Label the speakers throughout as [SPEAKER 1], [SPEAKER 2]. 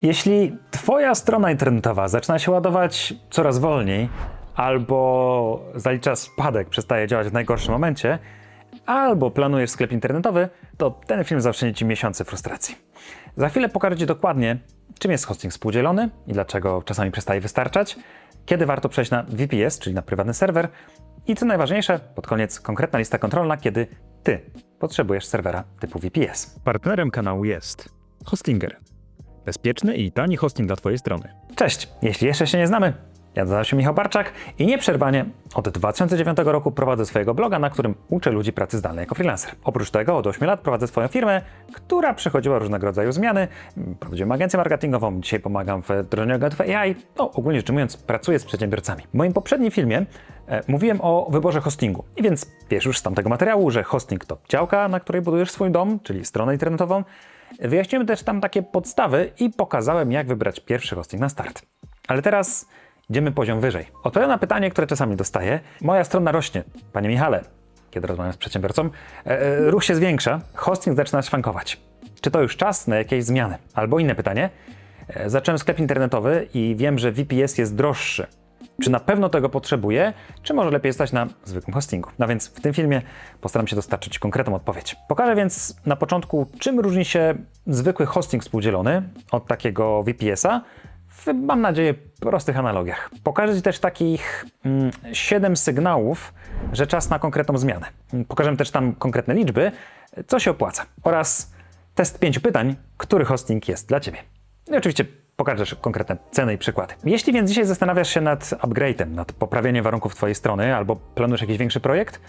[SPEAKER 1] Jeśli twoja strona internetowa zaczyna się ładować coraz wolniej, albo zalicza spadek, przestaje działać w najgorszym momencie, albo planujesz sklep internetowy, to ten film zacznie ci miesiące frustracji. Za chwilę pokażę ci dokładnie, czym jest hosting współdzielony i dlaczego czasami przestaje wystarczać, kiedy warto przejść na VPS, czyli na prywatny serwer i co najważniejsze, pod koniec konkretna lista kontrolna, kiedy ty potrzebujesz serwera typu VPS.
[SPEAKER 2] Partnerem kanału jest Hostinger. Bezpieczny i tani hosting dla twojej strony.
[SPEAKER 1] Cześć, jeśli jeszcze się nie znamy, ja nazywam się Michał Barczak i nieprzerwanie od 2009 roku prowadzę swojego bloga, na którym uczę ludzi pracy zdalnej jako freelancer. Oprócz tego od 8 lat prowadzę swoją firmę, która przechodziła różnego rodzaju zmiany. Prowadziłem agencję marketingową, dzisiaj pomagam w wdrożeniu agentów AI. Ogólnie rzecz ujmując, pracuję z przedsiębiorcami. W moim poprzednim filmie mówiłem o wyborze hostingu. I więc wiesz już z tamtego materiału, że hosting to działka, na której budujesz swój dom, czyli stronę internetową. Wyjaśniłem też tam takie podstawy i pokazałem, jak wybrać pierwszy hosting na start. Ale teraz idziemy poziom wyżej. Odpowiadam na pytanie, które czasami dostaję. Moja strona rośnie, panie Michale, kiedy rozmawiam z przedsiębiorcą, ruch się zwiększa, hosting zaczyna szwankować. Czy to już czas na jakieś zmiany? Albo inne pytanie. Zacząłem sklep internetowy i wiem, że VPS jest droższy. Czy na pewno tego potrzebuję, czy może lepiej stać na zwykłym hostingu? No więc w tym filmie postaram się dostarczyć konkretną odpowiedź. Pokażę więc na początku, czym różni się zwykły hosting współdzielony od takiego VPS-a, mam nadzieję, prostych analogiach. Pokażę ci też takich 7 sygnałów, że czas na konkretną zmianę. Pokażę też tam konkretne liczby, co się opłaca. Oraz test 5 pytań, który hosting jest dla ciebie. I oczywiście pokażę też konkretne ceny i przykłady. Jeśli więc dzisiaj zastanawiasz się nad upgrade'em, nad poprawieniem warunków twojej strony albo planujesz jakiś większy projekt,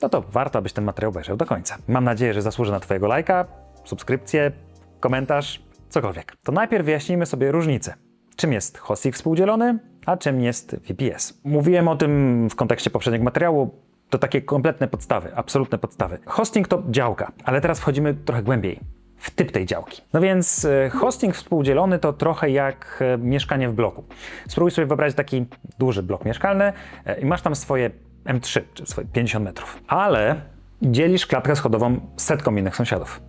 [SPEAKER 1] no to warto, abyś ten materiał obejrzał do końca. Mam nadzieję, że zasłuży na twojego lajka, subskrypcję, komentarz, cokolwiek. To najpierw wyjaśnijmy sobie różnicę. Czym jest hosting współdzielony, a czym jest VPS? Mówiłem o tym w kontekście poprzedniego materiału. To takie kompletne podstawy, absolutne podstawy. Hosting to działka, ale teraz wchodzimy trochę głębiej w typ tej działki. No więc hosting współdzielony to trochę jak mieszkanie w bloku. Spróbuj sobie wyobrazić taki duży blok mieszkalny i masz tam swoje M3, czy swoje 50 metrów. Ale dzielisz klatkę schodową z setką innych sąsiadów.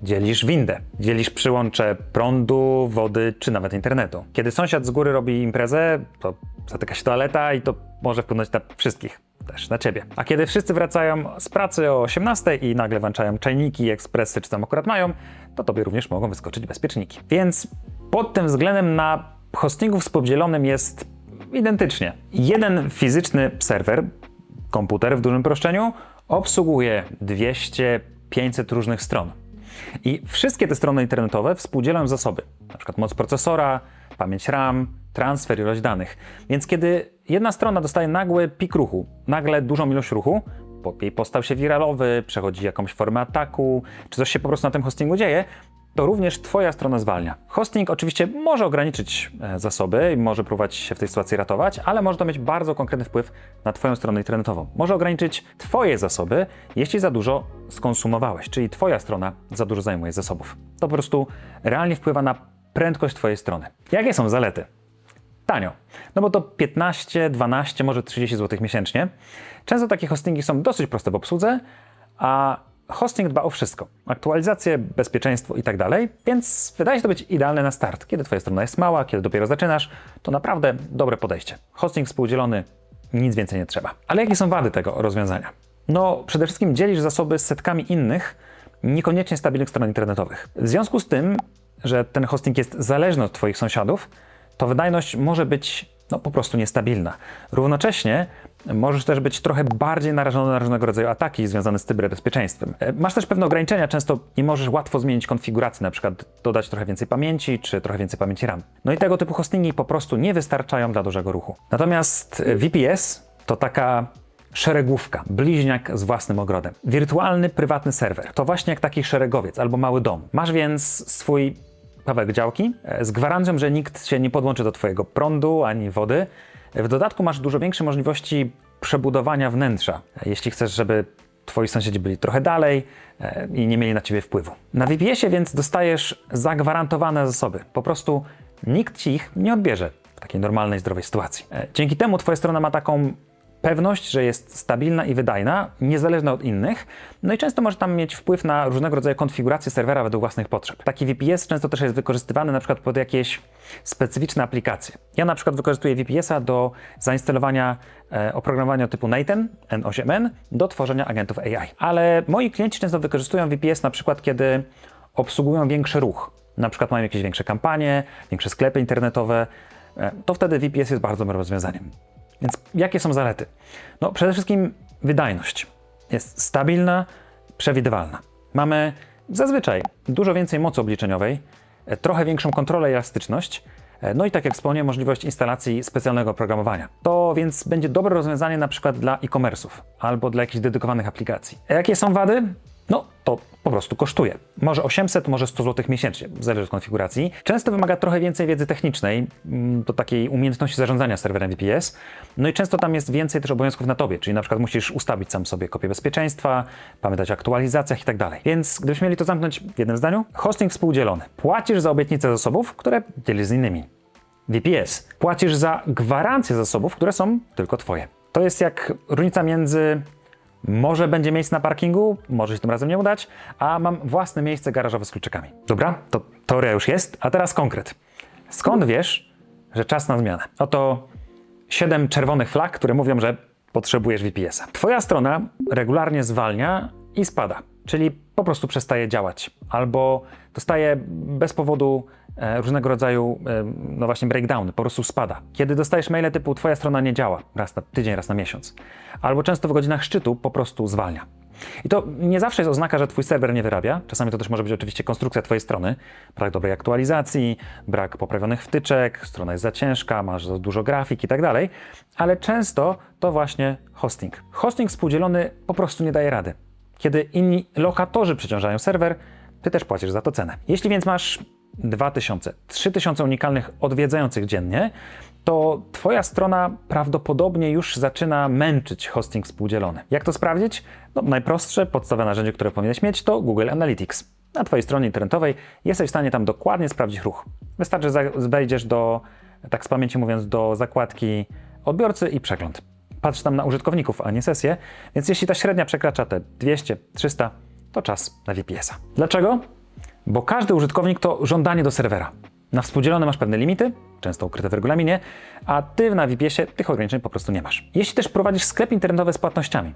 [SPEAKER 1] Dzielisz windę, dzielisz przyłącze prądu, wody czy nawet internetu. Kiedy sąsiad z góry robi imprezę, to zatyka się toaleta i to może wpłynąć na wszystkich, też na ciebie. A kiedy wszyscy wracają z pracy o 18 i nagle włączają czajniki, ekspresy czy tam akurat mają, to tobie również mogą wyskoczyć bezpieczniki. Więc pod tym względem na hostingu współdzielonym jest identycznie. Jeden fizyczny serwer, komputer w dużym uproszczeniu, obsługuje 200-500 różnych stron. I wszystkie te strony internetowe współdzielają zasoby, np. moc procesora, pamięć RAM, transfer, ilość danych. Więc kiedy jedna strona dostaje nagły pik ruchu, nagle dużą ilość ruchu, bo jej postał się wiralowy, przechodzi jakąś formę ataku, czy coś się po prostu na tym hostingu dzieje, to również twoja strona zwalnia. Hosting oczywiście może ograniczyć zasoby i może próbować się w tej sytuacji ratować, ale może to mieć bardzo konkretny wpływ na twoją stronę internetową. Może ograniczyć twoje zasoby, jeśli za dużo skonsumowałeś, czyli twoja strona za dużo zajmuje zasobów. To po prostu realnie wpływa na prędkość twojej strony. Jakie są zalety? Tanio. No bo to 15, 12, może 30 zł miesięcznie. Często takie hostingi są dosyć proste w obsłudze, a hosting dba o wszystko. Aktualizacje, bezpieczeństwo i tak dalej, więc wydaje się to być idealne na start. Kiedy twoja strona jest mała, kiedy dopiero zaczynasz, to naprawdę dobre podejście. Hosting współdzielony, nic więcej nie trzeba. Ale jakie są wady tego rozwiązania? No przede wszystkim dzielisz zasoby z setkami innych, niekoniecznie stabilnych stron internetowych. W związku z tym, że ten hosting jest zależny od twoich sąsiadów, to wydajność może być po prostu niestabilna. Równocześnie możesz też być trochę bardziej narażony na różnego rodzaju ataki związane z cyberbezpieczeństwem. Masz też pewne ograniczenia, często nie możesz łatwo zmienić konfiguracji, na przykład dodać trochę więcej pamięci, czy trochę więcej pamięci RAM. No i tego typu hostingi po prostu nie wystarczają dla dużego ruchu. Natomiast VPS to taka szeregówka, bliźniak z własnym ogrodem. Wirtualny, prywatny serwer. To właśnie jak taki szeregowiec albo mały dom. Masz więc swój kawałek działki z gwarancją, że nikt się nie podłączy do twojego prądu ani wody. W dodatku masz dużo większe możliwości przebudowania wnętrza, jeśli chcesz, żeby twoi sąsiedzi byli trochę dalej i nie mieli na ciebie wpływu. Na VPS-ie więc dostajesz zagwarantowane zasoby. Po prostu nikt ci ich nie odbierze w takiej normalnej, zdrowej sytuacji. Dzięki temu twoja strona ma taką pewność, że jest stabilna i wydajna, niezależna od innych, no i często może tam mieć wpływ na różnego rodzaju konfigurację serwera według własnych potrzeb. Taki VPS często też jest wykorzystywany na przykład pod jakieś specyficzne aplikacje. Ja na przykład wykorzystuję VPS-a do zainstalowania oprogramowania typu Nathan, N8N, do tworzenia agentów AI. Ale moi klienci często wykorzystują VPS na przykład, kiedy obsługują większy ruch. Na przykład mają jakieś większe kampanie, większe sklepy internetowe, to wtedy VPS jest bardzo dobrym rozwiązaniem. Więc jakie są zalety? No przede wszystkim wydajność. Jest stabilna, przewidywalna. Mamy zazwyczaj dużo więcej mocy obliczeniowej, trochę większą kontrolę i elastyczność, no i tak jak wspomniałem, możliwość instalacji specjalnego oprogramowania. To więc będzie dobre rozwiązanie na przykład dla e-commerce'ów albo dla jakichś dedykowanych aplikacji. A jakie są wady? No, to po prostu kosztuje. Może 800, może 100 zł miesięcznie, zależy od konfiguracji. Często wymaga trochę więcej wiedzy technicznej, do takiej umiejętności zarządzania serwerem VPS. No i często tam jest więcej też obowiązków na tobie, czyli na przykład musisz ustawić sam sobie kopię bezpieczeństwa, pamiętać o aktualizacjach i tak dalej. Więc gdybyśmy mieli to zamknąć w jednym zdaniu, hosting współdzielony. Płacisz za obietnicę zasobów, które dzielisz z innymi. VPS. Płacisz za gwarancję zasobów, które są tylko twoje. To jest jak różnica między może będzie miejsce na parkingu, może się tym razem nie udać, a mam własne miejsce garażowe z kluczykami. Dobra, to teoria już jest, a teraz konkret. Skąd wiesz, że czas na zmianę? Oto 7 czerwonych flag, które mówią, że potrzebujesz VPS-a. Twoja strona regularnie zwalnia i spada, czyli po prostu przestaje działać, albo dostaje bez powodu różnego rodzaju, no właśnie breakdowny, po prostu spada. Kiedy dostajesz maile typu twoja strona nie działa, raz na tydzień, raz na miesiąc, albo często w godzinach szczytu po prostu zwalnia. I to nie zawsze jest oznaka, że twój serwer nie wyrabia, czasami to też może być oczywiście konstrukcja twojej strony, brak dobrej aktualizacji, brak poprawionych wtyczek, strona jest za ciężka, masz za dużo grafik i tak dalej, ale często to właśnie hosting. Hosting współdzielony po prostu nie daje rady. Kiedy inni lokatorzy przeciążają serwer, ty też płacisz za to cenę. Jeśli więc masz 2000, 3000 unikalnych odwiedzających dziennie, to twoja strona prawdopodobnie już zaczyna męczyć hosting współdzielony. Jak to sprawdzić? No, najprostsze, podstawowe narzędzie, które powinieneś mieć, to Google Analytics. Na twojej stronie internetowej jesteś w stanie tam dokładnie sprawdzić ruch. Wystarczy, że wejdziesz do, tak z pamięci mówiąc, do zakładki odbiorcy i przegląd. Patrz tam na użytkowników, a nie sesje, więc jeśli ta średnia przekracza te 200, 300, to czas na VPS-a. Dlaczego? Bo każdy użytkownik to żądanie do serwera. Na współdzielone masz pewne limity, często ukryte w regulaminie, a ty na VPS-ie tych ograniczeń po prostu nie masz. Jeśli też prowadzisz sklep internetowy z płatnościami,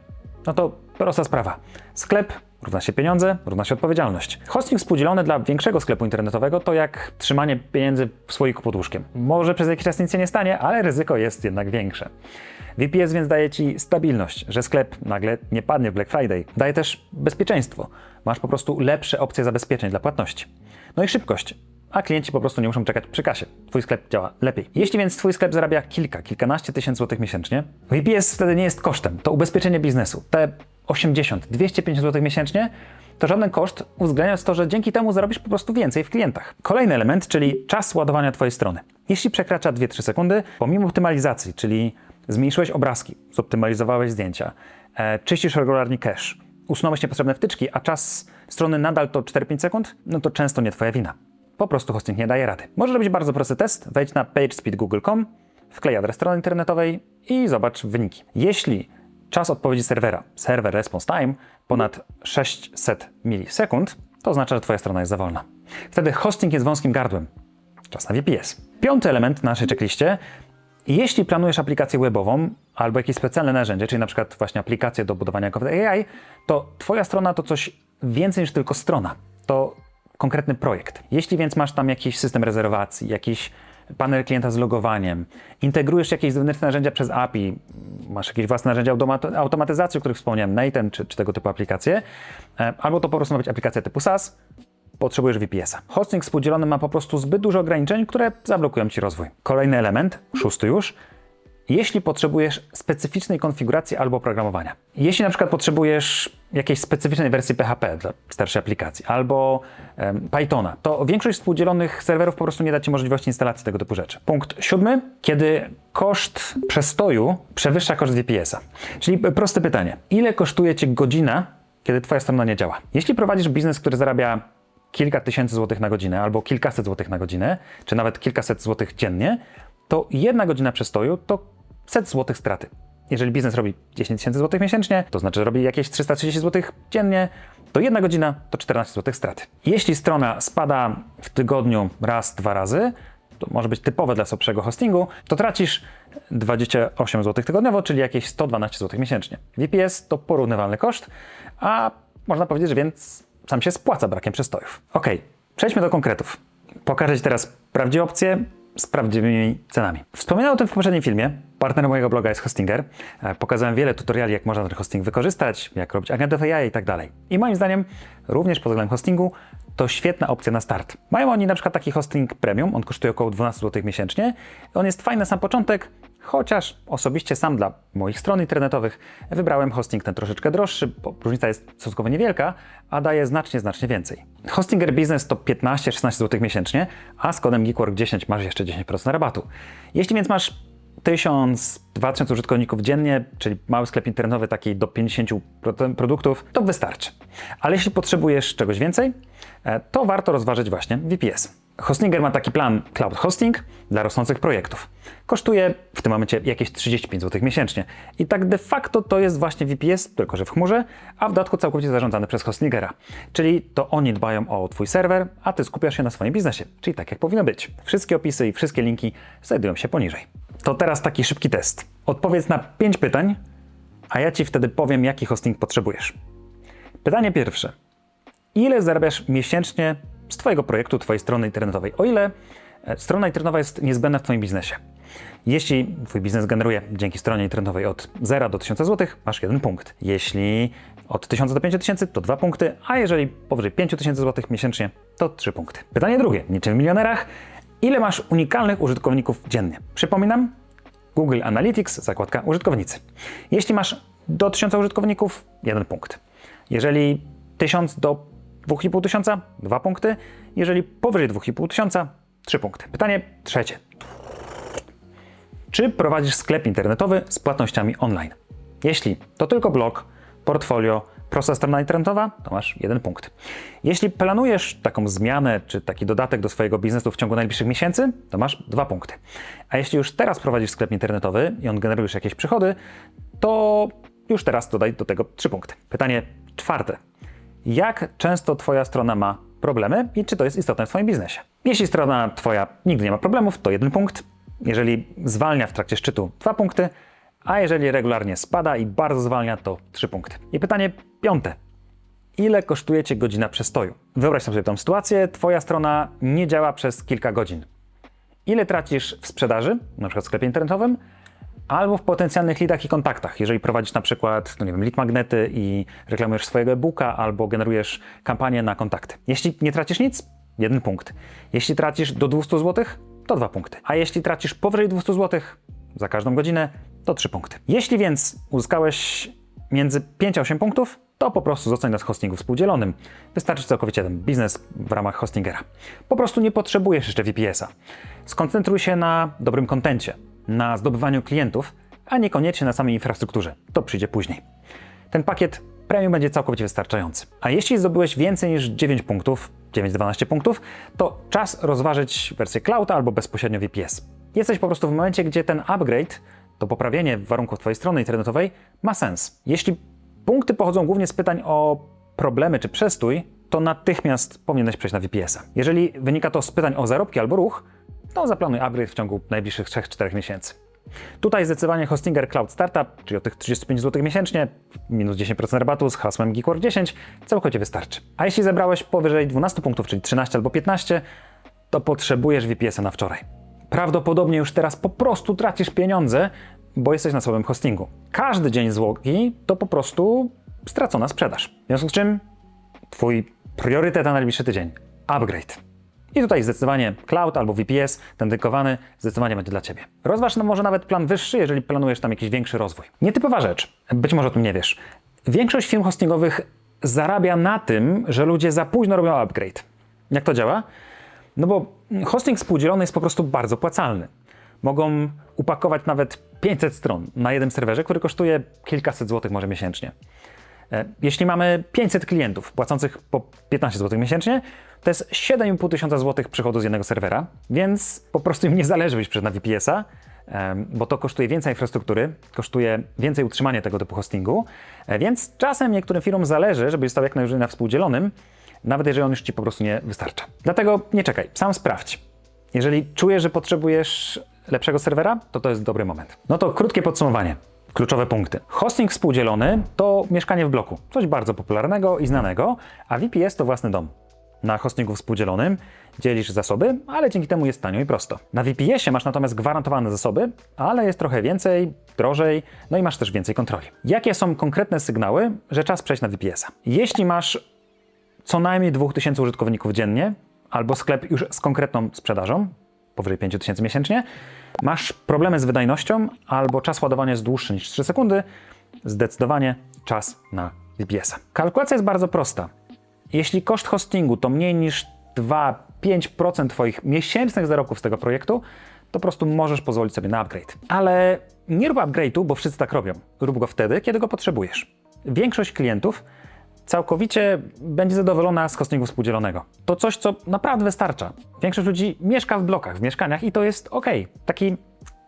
[SPEAKER 1] no to prosta sprawa. Sklep równa się pieniądze, równa się odpowiedzialność. Hosting współdzielony dla większego sklepu internetowego to jak trzymanie pieniędzy w słoiku pod łóżkiem. Może przez jakiś czas nic się nie stanie, ale ryzyko jest jednak większe. VPS więc daje ci stabilność, że sklep nagle nie padnie w Black Friday. Daje też bezpieczeństwo. Masz po prostu lepsze opcje zabezpieczeń dla płatności. No i szybkość. A klienci po prostu nie muszą czekać przy kasie. Twój sklep działa lepiej. Jeśli więc twój sklep zarabia kilkanaście tysięcy złotych miesięcznie, VPS wtedy nie jest kosztem. To ubezpieczenie biznesu. Te 80, 250 zł miesięcznie to żaden koszt, uwzględniając to, że dzięki temu zarobisz po prostu więcej w klientach. Kolejny element, czyli czas ładowania twojej strony. Jeśli przekracza 2-3 sekundy, pomimo optymalizacji, czyli zmniejszyłeś obrazki, zoptymalizowałeś zdjęcia, czyścisz regularnie cache, usunąłeś niepotrzebne wtyczki, a czas strony nadal to 4-5 sekund, no to często nie twoja wina. Po prostu hosting nie daje rady. Możesz robić bardzo prosty test, wejdź na pagespeed.google.com, wklej adres strony internetowej i zobacz wyniki. Jeśli czas odpowiedzi serwera, server response time, ponad 600 milisekund, to oznacza, że twoja strona jest za wolna. Wtedy hosting jest wąskim gardłem. Czas na VPS. Piąty element na naszej checkliście. Jeśli planujesz aplikację webową albo jakieś specjalne narzędzie, czyli na przykład właśnie aplikację do budowania AI, to twoja strona to coś więcej niż tylko strona. To konkretny projekt. Jeśli więc masz tam jakiś system rezerwacji, jakiś panel klienta z logowaniem, integrujesz jakieś zewnętrzne narzędzia przez API, masz jakieś własne narzędzia automatyzacji, o których wspomniałem, Nathan czy tego typu aplikacje, albo to po prostu ma być aplikacja typu SaaS, potrzebujesz VPS-a. Hosting współdzielony ma po prostu zbyt dużo ograniczeń, które zablokują ci rozwój. Kolejny element, 6 już, jeśli potrzebujesz specyficznej konfiguracji albo oprogramowania. Jeśli na przykład potrzebujesz jakiejś specyficznej wersji PHP dla starszej aplikacji albo Pythona, to większość współdzielonych serwerów po prostu nie da ci możliwości instalacji tego typu rzeczy. Punkt 7, kiedy koszt przestoju przewyższa koszt VPS-a. Czyli proste pytanie, ile kosztuje cię godzina, kiedy twoja strona nie działa? Jeśli prowadzisz biznes, który zarabia kilka tysięcy złotych na godzinę albo kilkaset złotych na godzinę, czy nawet kilkaset złotych dziennie, to 1 godzina przestoju to 100 złotych straty. Jeżeli biznes robi 10 000 złotych miesięcznie, to znaczy, że robi jakieś 330 zł dziennie, to 1 godzina to 14 zł straty. Jeśli strona spada w tygodniu raz, 2 razy, to może być typowe dla słabszego hostingu, to tracisz 28 zł tygodniowo, czyli jakieś 112 zł miesięcznie. VPS to porównywalny koszt, a można powiedzieć, że więc sam się spłaca brakiem przestojów. Ok, przejdźmy do konkretów. Pokażę Ci teraz prawdziwe opcje z prawdziwymi cenami. Wspominałem o tym w poprzednim filmie. Partnerem mojego bloga jest Hostinger. Pokazałem wiele tutoriali, jak można ten hosting wykorzystać, jak robić agentów AI i tak dalej. I moim zdaniem, również pod względem hostingu, to świetna opcja na start. Mają oni na przykład taki hosting premium, on kosztuje około 12 zł miesięcznie. On jest fajny na sam początek, chociaż osobiście sam dla moich stron internetowych wybrałem hosting ten troszeczkę droższy, bo różnica jest stosunkowo niewielka, a daje znacznie więcej. Hostinger Business to 15-16 zł miesięcznie, a z kodem GeekWork10 masz jeszcze 10% rabatu. Jeśli więc masz 1000-2000 użytkowników dziennie, czyli mały sklep internetowy taki do 50 produktów, to wystarczy. Ale jeśli potrzebujesz czegoś więcej, to warto rozważyć właśnie VPS. Hostinger ma taki plan Cloud Hosting dla rosnących projektów. Kosztuje w tym momencie jakieś 35 zł miesięcznie. I tak de facto to jest właśnie VPS, tylko że w chmurze, a w dodatku całkowicie zarządzany przez Hostingera. Czyli to oni dbają o Twój serwer, a Ty skupiasz się na swoim biznesie. Czyli tak jak powinno być. Wszystkie opisy i wszystkie linki znajdują się poniżej. To teraz taki szybki test. Odpowiedz na 5 pytań, a ja Ci wtedy powiem, jaki hosting potrzebujesz. Pytanie pierwsze. Ile zarabiasz miesięcznie z Twojego projektu, Twojej strony internetowej? O ile strona internetowa jest niezbędna w Twoim biznesie. Jeśli Twój biznes generuje dzięki stronie internetowej od 0 do 1000 zł, masz 1 punkt. Jeśli od 1000 do 5000, to 2 punkty, a jeżeli powyżej 5000 zł miesięcznie, to 3 punkty. Pytanie drugie, niczym w milionerach. Ile masz unikalnych użytkowników dziennie? Przypominam, Google Analytics, zakładka użytkownicy. Jeśli masz do 1000 użytkowników, 1 punkt. Jeżeli 1000 do 2500, 2 punkty. Jeżeli powyżej 2500, 3 punkty. Pytanie trzecie. Czy prowadzisz sklep internetowy z płatnościami online? Jeśli to tylko blog, portfolio, prosta strona internetowa, to masz 1 punkt. Jeśli planujesz taką zmianę, czy taki dodatek do swojego biznesu w ciągu najbliższych miesięcy, to masz 2 punkty. A jeśli już teraz prowadzisz sklep internetowy i on generujesz jakieś przychody, to już teraz dodaj do tego 3 punkty. Pytanie czwarte. Jak często Twoja strona ma problemy i czy to jest istotne w Twoim biznesie? Jeśli strona Twoja nigdy nie ma problemów, to 1 punkt. Jeżeli zwalnia w trakcie szczytu, 2 punkty. A jeżeli regularnie spada i bardzo zwalnia, to 3 punkty. I pytanie piąte. Ile kosztuje Cię godzina przestoju? Wyobraź sobie tę sytuację, Twoja strona nie działa przez kilka godzin. Ile tracisz w sprzedaży, na przykład w sklepie internetowym, albo w potencjalnych leadach i kontaktach, jeżeli prowadzisz na przykład, lead magnety i reklamujesz swojego e-booka albo generujesz kampanię na kontakty. Jeśli nie tracisz nic, 1 punkt. Jeśli tracisz do 200 zł, to 2 punkty. A jeśli tracisz powyżej 200 zł za każdą godzinę, to 3 punkty. Jeśli więc uzyskałeś między 5 a 8 punktów, to po prostu zostań na hostingu współdzielonym. Wystarczy całkowicie ten biznes w ramach Hostingera. Po prostu nie potrzebujesz jeszcze VPS-a. Skoncentruj się na dobrym kontencie, na zdobywaniu klientów, a niekoniecznie na samej infrastrukturze. To przyjdzie później. Ten pakiet premium będzie całkowicie wystarczający. A jeśli zdobyłeś więcej niż 9 punktów, 9-12 punktów, to czas rozważyć wersję cloud albo bezpośrednio VPS. Jesteś po prostu w momencie, gdzie ten upgrade, to poprawienie warunków Twojej strony internetowej ma sens. Jeśli punkty pochodzą głównie z pytań o problemy czy przestój, to natychmiast powinieneś przejść na VPS-a. Jeżeli wynika to z pytań o zarobki albo ruch, to zaplanuj upgrade w ciągu najbliższych 3-4 miesięcy. Tutaj zdecydowanie Hostinger Cloud Startup, czyli o tych 35 zł miesięcznie, minus 10% rabatu z hasłem GeekWork10, całkowicie wystarczy. A jeśli zebrałeś powyżej 12 punktów, czyli 13 albo 15, to potrzebujesz VPS-a na wczoraj. Prawdopodobnie już teraz po prostu tracisz pieniądze, bo jesteś na słabym hostingu. Każdy dzień zwłoki to po prostu stracona sprzedaż. W związku z czym Twój priorytet na najbliższy tydzień – upgrade. I tutaj zdecydowanie cloud albo VPS, ten dedykowany, zdecydowanie będzie dla Ciebie. Rozważ może nawet plan wyższy, jeżeli planujesz tam jakiś większy rozwój. Nietypowa rzecz, być może o tym nie wiesz. Większość firm hostingowych zarabia na tym, że ludzie za późno robią upgrade. Jak to działa? No bo hosting współdzielony jest po prostu bardzo płacalny. Mogą upakować nawet 500 stron na jednym serwerze, który kosztuje kilkaset złotych może miesięcznie. Jeśli mamy 500 klientów płacących po 15 zł miesięcznie, to jest 7,5 tysiąca złotych przychodu z jednego serwera, więc po prostu im nie zależy, byś przyszedł na VPS-a, bo to kosztuje więcej infrastruktury, kosztuje więcej utrzymanie tego typu hostingu, więc czasem niektórym firmom zależy, żebyś stał jak najdłużej na współdzielonym, nawet jeżeli on już ci po prostu nie wystarcza. Dlatego nie czekaj, sam sprawdź. Jeżeli czujesz, że potrzebujesz lepszego serwera, to jest dobry moment. No to krótkie podsumowanie. Kluczowe punkty. Hosting współdzielony to mieszkanie w bloku. Coś bardzo popularnego i znanego, a VPS to własny dom. Na hostingu współdzielonym dzielisz zasoby, ale dzięki temu jest tanio i prosto. Na VPS-ie masz natomiast gwarantowane zasoby, ale jest trochę więcej, drożej, no i masz też więcej kontroli. Jakie są konkretne sygnały, że czas przejść na VPS-a? Jeśli masz co najmniej 2000 użytkowników dziennie, albo sklep już z konkretną sprzedażą, powyżej 5000 miesięcznie, masz problemy z wydajnością, albo czas ładowania jest dłuższy niż 3 sekundy, zdecydowanie czas na VPS-a. Kalkulacja jest bardzo prosta. Jeśli koszt hostingu to mniej niż 2-5% Twoich miesięcznych zarobków z tego projektu, to po prostu możesz pozwolić sobie na upgrade. Ale nie rób upgrade'u, bo wszyscy tak robią. Rób go wtedy, kiedy go potrzebujesz. Większość klientów całkowicie będzie zadowolona z hostingu współdzielonego. To coś, co naprawdę wystarcza. Większość ludzi mieszka w blokach, w mieszkaniach i to jest ok. Taki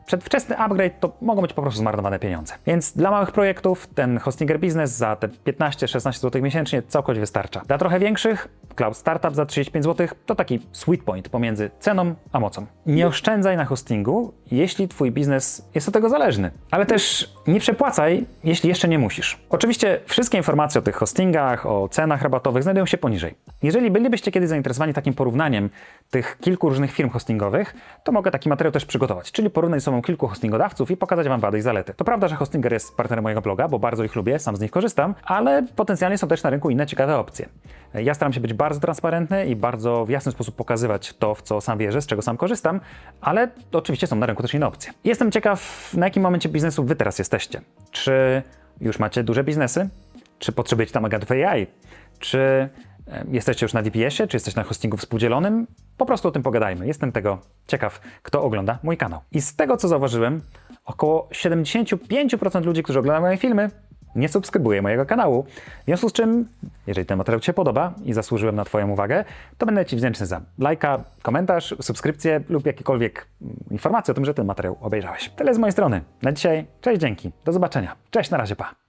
[SPEAKER 1] przedwczesny upgrade to mogą być po prostu zmarnowane pieniądze. Więc dla małych projektów ten Hostinger Business za te 15-16 zł miesięcznie całkowicie wystarcza. Dla trochę większych Cloud Startup za 35 zł to taki sweet point pomiędzy ceną a mocą. Nie oszczędzaj na hostingu, jeśli Twój biznes jest od tego zależny. Ale też nie przepłacaj, jeśli jeszcze nie musisz. Oczywiście wszystkie informacje o tych hostingach, o cenach rabatowych znajdują się poniżej. Jeżeli bylibyście kiedyś zainteresowani takim porównaniem tych kilku różnych firm hostingowych, to mogę taki materiał też przygotować, czyli porównać ze sobą kilku hostingodawców i pokazać Wam wady i zalety. To prawda, że Hostinger jest partnerem mojego bloga, bo bardzo ich lubię, sam z nich korzystam, ale potencjalnie są też na rynku inne ciekawe opcje. Ja staram się być bardzo transparentny i bardzo w jasny sposób pokazywać to, w co sam wierzę, z czego sam korzystam, ale oczywiście są na rynku też inne opcje. Jestem ciekaw, na jakim momencie biznesu Wy teraz jesteście. Czy już macie duże biznesy? Czy potrzebujecie tam agentów AI? Czy jesteście już na VPS-ie? Czy jesteście na hostingu współdzielonym? Po prostu o tym pogadajmy. Jestem tego ciekaw, kto ogląda mój kanał. I z tego, co zauważyłem, około 75% ludzi, którzy oglądają moje filmy, nie subskrybuje mojego kanału. W związku z czym, jeżeli ten materiał Ci się podoba i zasłużyłem na Twoją uwagę, to będę Ci wdzięczny za lajka, komentarz, subskrypcję lub jakiekolwiek informacje o tym, że ten materiał obejrzałeś. Tyle z mojej strony. Na dzisiaj, cześć, dzięki, do zobaczenia. Cześć, na razie, pa.